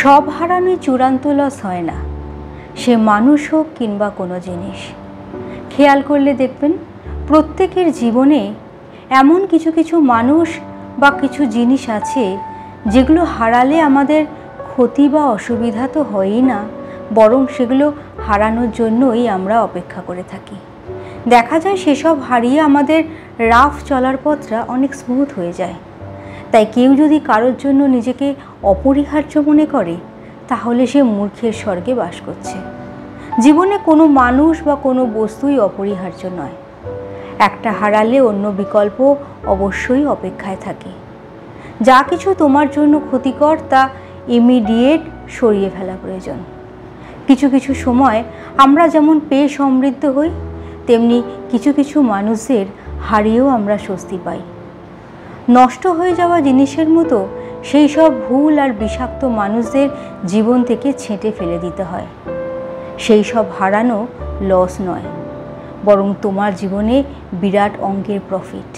সব হারানোই চূড়ান্ত লস হয় না, সে মানুষ হোক কিংবা কোনো জিনিস। খেয়াল করলে দেখবেন প্রত্যেকের জীবনে এমন কিছু কিছু মানুষ বা কিছু জিনিস আছে যেগুলো হারালে আমাদের ক্ষতি বা অসুবিধা তো হয়ই না, বরং সেগুলো হারানোর জন্যই আমরা অপেক্ষা করে থাকি। দেখা যায় সেসব হারিয়ে আমাদের রাফ চলার পথটা অনেক স্মুথ হয়ে যায়। তাই কেউ যদি কারোর জন্য নিজেকে অপরিহার্য মনে করে, তাহলে সে মূর্খের স্বর্গে বাস করছে। জীবনে কোনো মানুষ বা কোনো বস্তুই অপরিহার্য নয়। একটা হারালে অন্য বিকল্প অবশ্যই অপেক্ষায় থাকে। যা কিছু তোমার জন্য ক্ষতিকর তা ইমিডিয়েট সরিয়ে ফেলা প্রয়োজন। কিছু কিছু সময় আমরা যেমন পেয়ে সমৃদ্ধ হই, তেমনি কিছু কিছু মানুষদের হারিয়েও আমরা স্বস্তি পাই। নষ্ট হয়ে যাওয়া জিনিসের মতো সেই সব ভুল আর বিষাক্ত মানুষদের জীবন থেকে ছেঁটে ফেলে দিতে হয়। সেই সব হারানো লস নয়, বরং তোমার জীবনে বিরাট অঙ্কের প্রফিট।